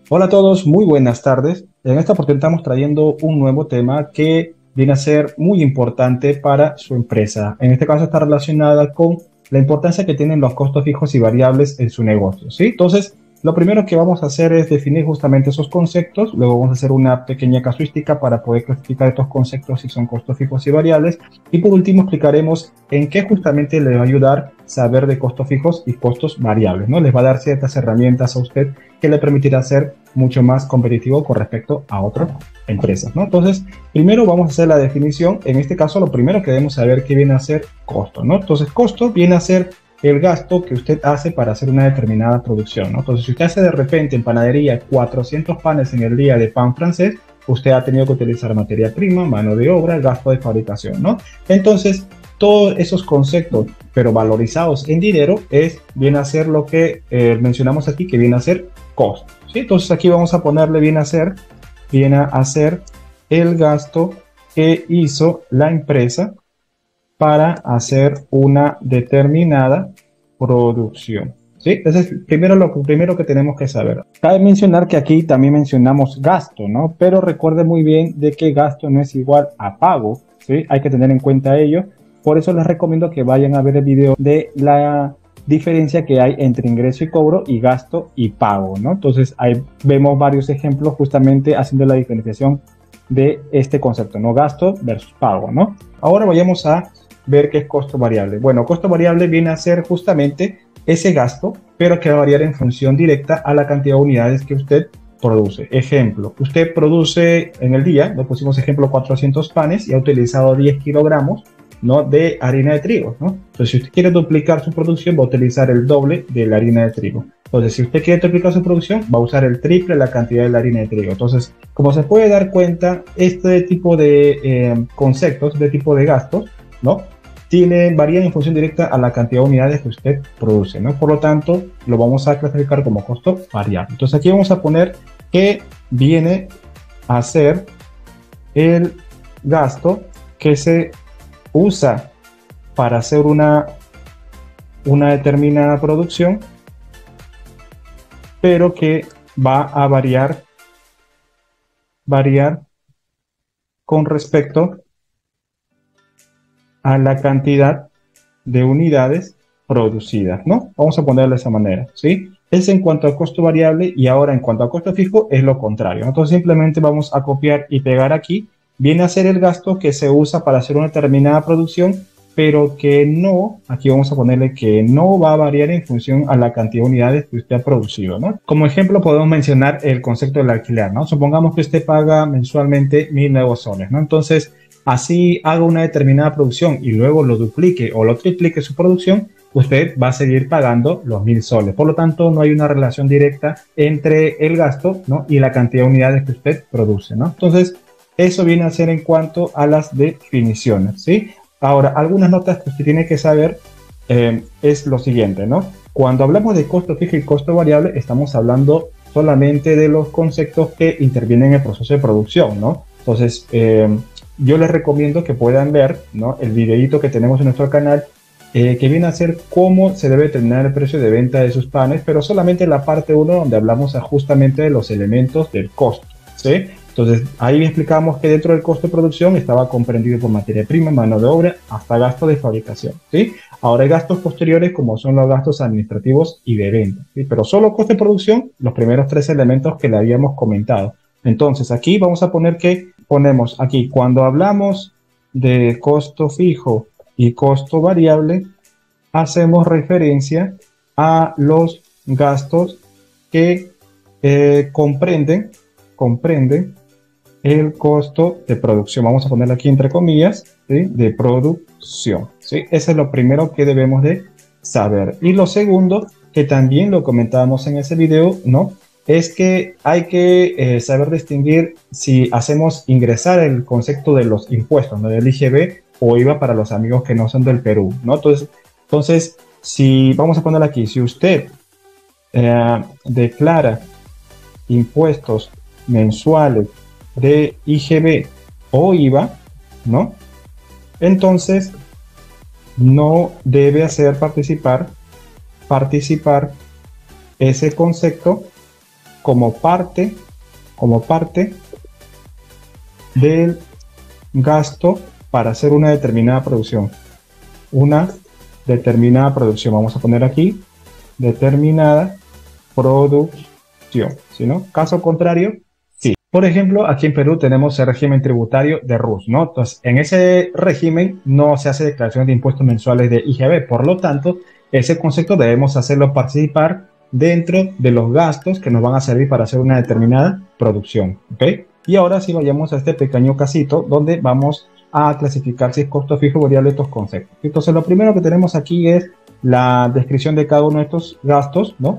Hola a todos, muy buenas tardes. En esta oportunidad estamos trayendo un nuevo tema que viene a ser muy importante para su empresa. En este caso está relacionada con la importancia que tienen los costos fijos y variables en su negocio, ¿sí? Entonces, lo primero que vamos a hacer es definir justamente esos conceptos. Luego vamos a hacer una pequeña casuística para poder clasificar estos conceptos si son costos fijos y variables. Y por último explicaremos en qué justamente le va a ayudar saber de costos fijos y costos variables, ¿no? Les va a dar ciertas herramientas a usted que le permitirá ser mucho más competitivo con respecto a otras empresas, ¿no? Entonces, primero vamos a hacer la definición. En este caso, lo primero que debemos saber que viene a ser costo, ¿no? Entonces, costo viene a ser el gasto que usted hace para hacer una determinada producción, ¿no? Entonces, si usted hace de repente en panadería 400 panes en el día de pan francés, usted ha tenido que utilizar materia prima, mano de obra, el gasto de fabricación, ¿no? Entonces, todos esos conceptos, pero valorizados en dinero, viene a ser lo que mencionamos aquí, que viene a ser costo, ¿sí? Entonces aquí vamos a ponerle viene a ser el gasto que hizo la empresa para hacer una determinada producción, ¿sí? Entonces, lo primero que tenemos que saber. Cabe mencionar que aquí también mencionamos gasto, ¿no? Pero recuerde muy bien de que gasto no es igual a pago, ¿sí? Hay que tener en cuenta ello. Por eso les recomiendo que vayan a ver el video de la diferencia que hay entre ingreso y cobro y gasto y pago, ¿no? Entonces ahí vemos varios ejemplos justamente haciendo la diferenciación de este concepto, ¿no? Gasto versus pago, ¿no? Ahora vayamos a ver qué es costo variable. Bueno, costo variable viene a ser justamente ese gasto, pero que va a variar en función directa a la cantidad de unidades que usted produce. Ejemplo, usted produce en el día, le pusimos ejemplo 400 panes y ha utilizado 10 kilogramos, ¿no?, de harina de trigo, ¿no? Entonces, si usted quiere duplicar su producción, va a utilizar el doble de la harina de trigo. Entonces, si usted quiere triplicar su producción, va a usar el triple de la cantidad de la harina de trigo. Entonces, como se puede dar cuenta, este tipo de conceptos, este tipo de gastos, ¿no?, varían en función directa a la cantidad de unidades que usted produce, ¿no? Por lo tanto, lo vamos a clasificar como costo variable. Entonces, aquí vamos a poner que viene a ser el gasto que se usa para hacer una determinada producción, pero que va a variar con respecto a la cantidad de unidades producidas, ¿no? Vamos a ponerlo de esa manera, ¿sí? Es en cuanto al costo variable, y ahora en cuanto al costo fijo es lo contrario. Entonces simplemente vamos a copiar y pegar aquí. Viene a ser el gasto que se usa para hacer una determinada producción, pero que no, aquí vamos a ponerle que no va a variar en función a la cantidad de unidades que usted ha producido, ¿no? Como ejemplo podemos mencionar el concepto del alquiler, ¿no? Supongamos que usted paga mensualmente 1.000 nuevos soles, ¿no? Entonces, así haga una determinada producción y luego lo duplique o lo triplique su producción, usted va a seguir pagando los 1.000 soles. Por lo tanto, no hay una relación directa entre el gasto, ¿no?, y la cantidad de unidades que usted produce, ¿no? Entonces, eso viene a ser en cuanto a las definiciones, ¿sí? Ahora, algunas notas que usted tiene que saber es lo siguiente, ¿no? Cuando hablamos de costo fijo y costo variable, estamos hablando solamente de los conceptos que intervienen en el proceso de producción, ¿no? Entonces, yo les recomiendo que puedan ver, ¿no?, el videito que tenemos en nuestro canal, que viene a ser cómo se debe determinar el precio de venta de sus panes, pero solamente en la parte 1 donde hablamos justamente de los elementos del costo, ¿sí? Entonces, ahí explicamos que dentro del costo de producción estaba comprendido por materia prima, mano de obra, hasta gasto de fabricación, ¿sí? Ahora hay gastos posteriores como son los gastos administrativos y de venta, ¿sí? Pero solo costo de producción, los primeros 3 elementos que le habíamos comentado. Entonces, aquí vamos a poner que ponemos aquí, cuando hablamos de costo fijo y costo variable, hacemos referencia a los gastos que comprenden el costo de producción. Vamos a ponerlo aquí entre comillas, ¿sí?, de producción, ¿sí? Ese es lo primero que debemos de saber. Y lo segundo, que también lo comentábamos en ese video, ¿no?, es que hay que saber distinguir si hacemos ingresar el concepto de los impuestos, ¿no?, del IGB o IVA para los amigos que no son del Perú, ¿no? Entonces, si vamos a poner aquí, si usted declara impuestos mensuales de IGB o IVA, ¿no?, entonces no debe hacer participar ese concepto como parte del gasto para hacer una determinada producción. Una determinada producción. Vamos a poner aquí determinada producción. ¿Sí, no? Caso contrario, sí. Por ejemplo, aquí en Perú tenemos el régimen tributario de RUS, ¿no? Entonces, en ese régimen no se hace declaración de impuestos mensuales de IGB. Por lo tanto, ese concepto debemos hacerlo participar dentro de los gastos que nos van a servir para hacer una determinada producción, ¿ok? Y ahora sí vayamos a este pequeño casito donde vamos a clasificar si es costo fijo o variable estos conceptos. Entonces, lo primero que tenemos aquí es la descripción de cada uno de estos gastos, ¿no?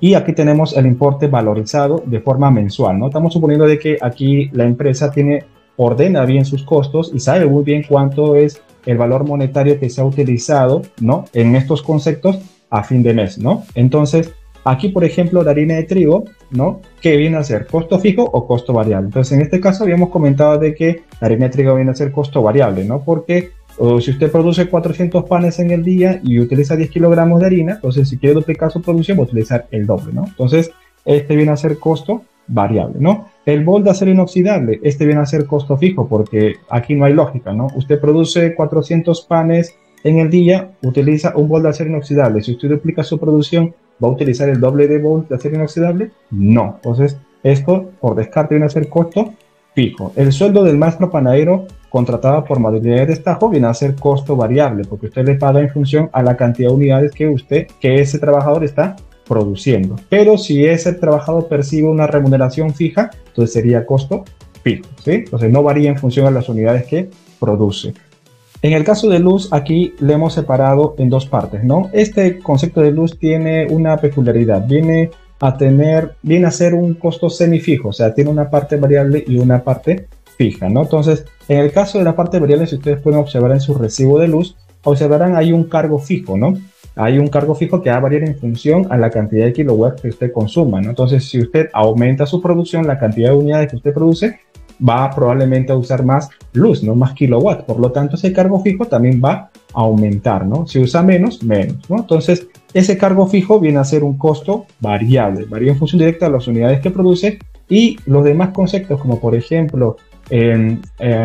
Y aquí tenemos el importe valorizado de forma mensual, ¿no? Estamos suponiendo de que aquí la empresa ordena bien sus costos y sabe muy bien cuánto es el valor monetario que se ha utilizado, ¿no? En estos conceptos a fin de mes, ¿no? Entonces, aquí, por ejemplo, la harina de trigo, ¿no? ¿Qué viene a ser? ¿Costo fijo o costo variable? Entonces, en este caso habíamos comentado de que la harina de trigo viene a ser costo variable, ¿no? Porque si usted produce 400 panes en el día y utiliza 10 kilogramos de harina, entonces si quiere duplicar su producción va a utilizar el doble, ¿no? Entonces, este viene a ser costo variable, ¿no? El bol de acero inoxidable, este viene a ser costo fijo porque aquí no hay lógica, ¿no? Usted produce 400 panes en el día, utiliza un bol de acero inoxidable. Si usted duplica su producción, ¿va a utilizar el doble de bol de acero inoxidable? No. Entonces, esto por descarte viene a ser costo fijo. El sueldo del maestro panadero contratado por modalidad de destajo viene a ser costo variable, porque usted le paga en función a la cantidad de unidades que ese trabajador está produciendo. Pero si ese trabajador percibe una remuneración fija, entonces sería costo fijo, ¿sí? Entonces no varía en función a las unidades que produce. En el caso de luz, aquí le hemos separado en dos partes, ¿no? Este concepto de luz tiene una peculiaridad, viene a ser un costo semifijo, o sea, tiene una parte variable y una parte fija, ¿no? Entonces, en el caso de la parte variable, si ustedes pueden observar en su recibo de luz, observarán hay un cargo fijo, ¿no? Hay un cargo fijo que va a variar en función a la cantidad de kilowatts que usted consuma, ¿no? Entonces, si usted aumenta su producción, la cantidad de unidades que usted produce, va probablemente a usar más luz, ¿no? Más kilowatts. Por lo tanto, ese cargo fijo también va a aumentar, ¿no? Si usa menos, ¿no? Entonces, ese cargo fijo viene a ser un costo variable, varía en función directa de las unidades que produce y los demás conceptos, como por ejemplo,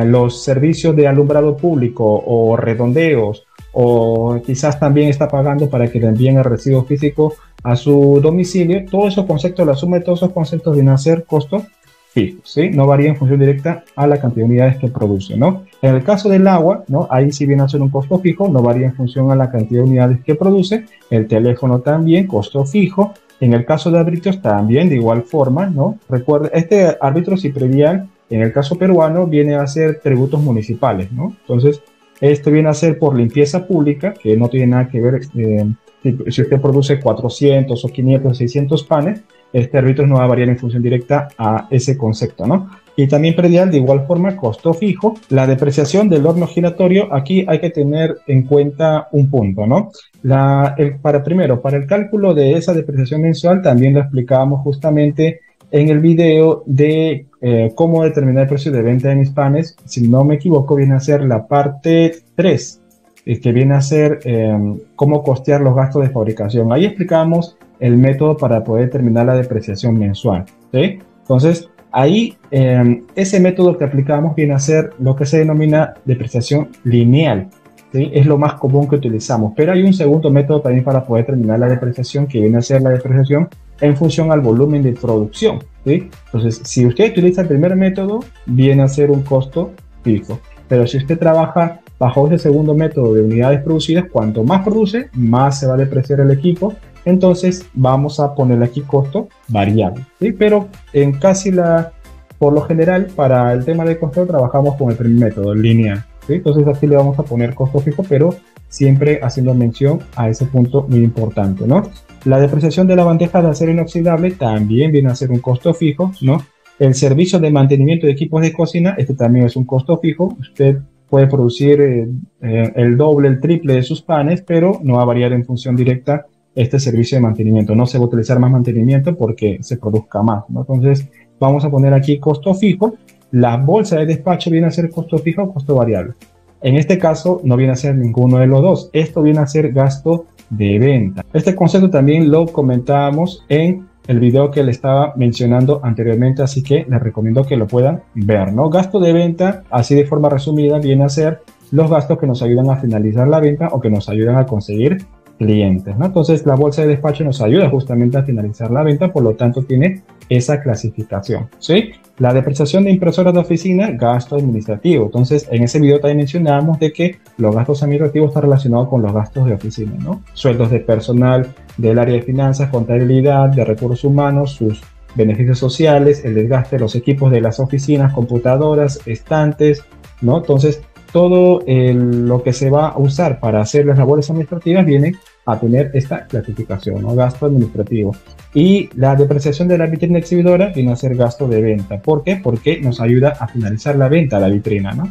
los servicios de alumbrado público o redondeos, o quizás también está pagando para que le envíen el recibo físico a su domicilio, todos esos conceptos, la suma de todos esos conceptos viene a ser costo fijo, ¿sí? No varía en función directa a la cantidad de unidades que produce, ¿no? En el caso del agua, ¿no? Ahí sí viene a ser un costo fijo, no varía en función a la cantidad de unidades que produce. El teléfono también, costo fijo. En el caso de árbitros también, de igual forma, ¿no? Recuerda, este árbitros y predial, en el caso peruano, viene a ser tributos municipales, ¿no? Entonces, esto viene a ser por limpieza pública, que no tiene nada que ver, si usted produce 400 o 500 o 600 panes, este árbitro no va a variar en función directa a ese concepto, ¿no? Y también predial, de igual forma, costo fijo. La depreciación del horno giratorio, aquí hay que tener en cuenta un punto, ¿no? Para el cálculo de esa depreciación mensual, también lo explicábamos justamente en el video de cómo determinar el precio de venta de mis panes. Si no me equivoco, viene a ser la parte 3, que viene a ser cómo costear los gastos de fabricación. Ahí explicamos el método para poder determinar la depreciación mensual, ¿sí? Entonces, ahí ese método que aplicamos viene a ser lo que se denomina depreciación lineal, ¿sí? Es lo más común que utilizamos, pero hay un segundo método también para poder determinar la depreciación, que viene a ser la depreciación en función al volumen de producción, ¿sí? Entonces, si usted utiliza el primer método, viene a ser un costo fijo, pero si usted trabaja bajo ese segundo método de unidades producidas, cuanto más produce, más se va a depreciar el equipo. Entonces vamos a ponerle aquí costo variable, ¿sí? Pero por lo general, para el tema de costo trabajamos con el primer método, lineal, ¿sí? Entonces aquí le vamos a poner costo fijo, pero siempre haciendo mención a ese punto muy importante, ¿no? La depreciación de la bandeja de acero inoxidable también viene a ser un costo fijo, ¿no? El servicio de mantenimiento de equipos de cocina, este también es un costo fijo. Usted puede producir el doble, el triple de sus panes, pero no va a variar en función directa este servicio de mantenimiento. No se va a utilizar más mantenimiento porque se produzca más, ¿no? Entonces, vamos a poner aquí costo fijo. La bolsa de despacho viene a ser costo fijo o costo variable. En este caso, no viene a ser ninguno de los dos. Esto viene a ser gasto de venta. Este concepto también lo comentábamos en el video que le estaba mencionando anteriormente, así que les recomiendo que lo puedan ver, ¿no? Gasto de venta, así de forma resumida, viene a ser los gastos que nos ayudan a finalizar la venta o que nos ayudan a conseguir clientes, ¿no? Entonces la bolsa de despacho nos ayuda justamente a finalizar la venta, por lo tanto tiene esa clasificación, ¿sí? La depreciación de impresoras de oficina, gasto administrativo. Entonces en ese video también mencionábamos de que los gastos administrativos están relacionados con los gastos de oficina, ¿no? Sueldos de personal del área de finanzas, contabilidad, de recursos humanos, sus beneficios sociales, el desgaste de los equipos de las oficinas, computadoras, estantes, ¿no? Entonces todo lo que se va a usar para hacer las labores administrativas viene a tener esta clasificación, ¿no? Gasto administrativo. Y la depreciación de la vitrina exhibidora viene a ser gasto de venta. ¿Por qué? Porque nos ayuda a finalizar la venta de la vitrina, ¿no?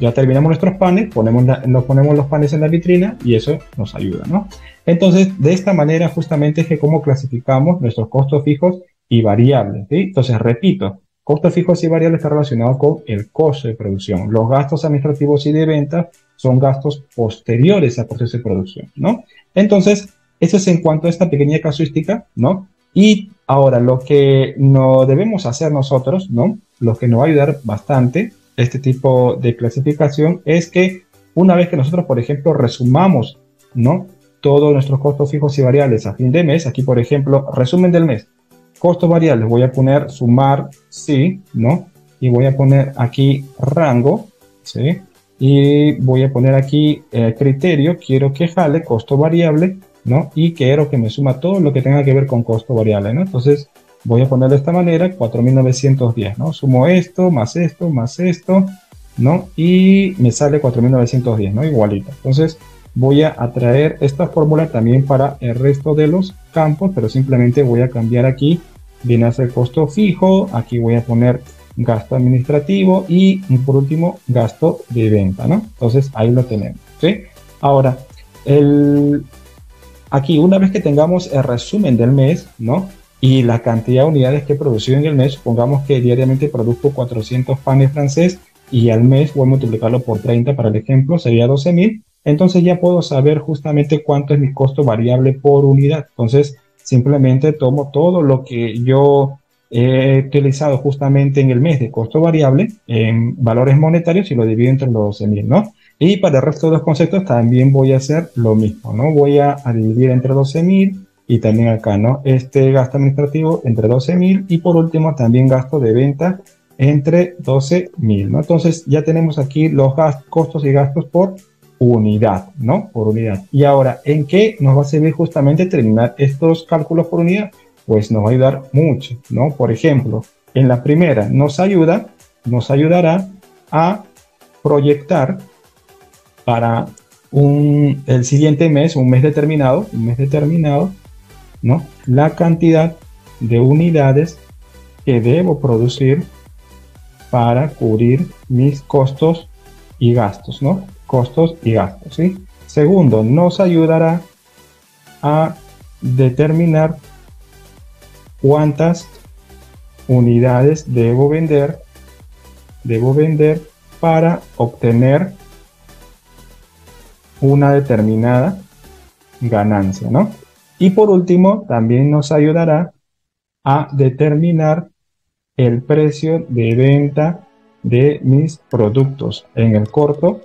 Ya terminamos nuestros panes, ponemos los panes en la vitrina y eso nos ayuda, ¿no? Entonces, de esta manera justamente es que cómo clasificamos nuestros costos fijos y variables, ¿sí? Entonces, repito, costos fijos y variables está relacionado con el costo de producción. Los gastos administrativos y de venta son gastos posteriores al proceso de producción, ¿no? Entonces, eso es en cuanto a esta pequeña casuística, ¿no? Y ahora, lo que no debemos hacer nosotros, ¿no? Lo que nos va a ayudar bastante este tipo de clasificación es que una vez que nosotros, por ejemplo, resumamos, ¿no? Todos nuestros costos fijos y variables a fin de mes, aquí, por ejemplo, resumen del mes, costos variables, voy a poner sumar, sí, ¿no? Y voy a poner aquí rango, ¿sí? Y voy a poner aquí criterio, quiero que jale costo variable, ¿no? Y quiero que me suma todo lo que tenga que ver con costo variable, ¿no? Entonces voy a poner de esta manera 4.910, ¿no? Sumo esto, más esto, ¿no? Y me sale 4.910, ¿no? Igualito. Entonces voy a traer esta fórmula también para el resto de los campos, pero simplemente voy a cambiar aquí, viene a ser costo fijo, aquí voy a poner gasto administrativo y por último gasto de venta, ¿no? Entonces ahí lo tenemos, ¿sí? Ahora, aquí una vez que tengamos el resumen del mes, ¿no? Y la cantidad de unidades que he producido en el mes, supongamos que diariamente produzco 400 panes francés y al mes voy a multiplicarlo por 30 para el ejemplo, sería 12.000. Entonces ya puedo saber justamente cuánto es mi costo variable por unidad. Entonces simplemente tomo todo lo que yo he utilizado justamente en el mes de costo variable en valores monetarios y lo divido entre los 12.000, ¿no? Y para el resto de los conceptos también voy a hacer lo mismo, ¿no? Voy a dividir entre 12.000 y también acá, ¿no? Este gasto administrativo entre 12.000 y por último también gasto de venta entre 12.000, ¿no? Entonces ya tenemos aquí los costos y gastos por unidad, ¿no? Por unidad. Y ahora, ¿en qué nos va a servir justamente terminar estos cálculos por unidad? Pues nos va a ayudar mucho, ¿no? Por ejemplo, en la primera nos ayudará a proyectar para el siguiente mes, un mes determinado, ¿no? La cantidad de unidades que debo producir para cubrir mis costos y gastos, ¿no? Costos y gastos, ¿sí? Segundo, nos ayudará a determinar cuántas unidades debo vender para obtener una determinada ganancia, ¿no? Y por último, también nos ayudará a determinar el precio de venta de mis productos en el corto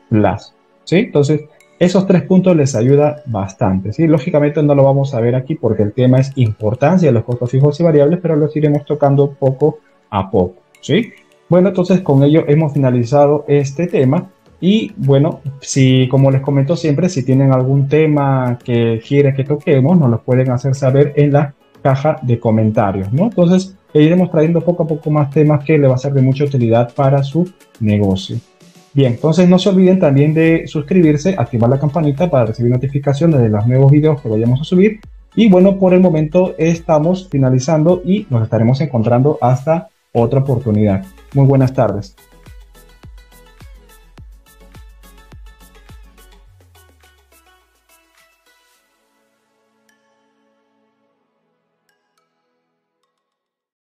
plazo, ¿sí? Entonces, esos 3 puntos les ayuda bastante, ¿sí? Lógicamente no lo vamos a ver aquí porque el tema es importancia de los costos fijos y variables, pero los iremos tocando poco a poco, ¿sí? Bueno, entonces con ello hemos finalizado este tema. Y bueno, si como les comento siempre, si tienen algún tema que quieren que toquemos, nos lo pueden hacer saber en la caja de comentarios, ¿no? Entonces, iremos trayendo poco a poco más temas que le va a ser de mucha utilidad para su negocio. Bien, entonces no se olviden también de suscribirse, activar la campanita para recibir notificaciones de los nuevos videos que vayamos a subir. Y bueno, por el momento estamos finalizando y nos estaremos encontrando hasta otra oportunidad. Muy buenas tardes.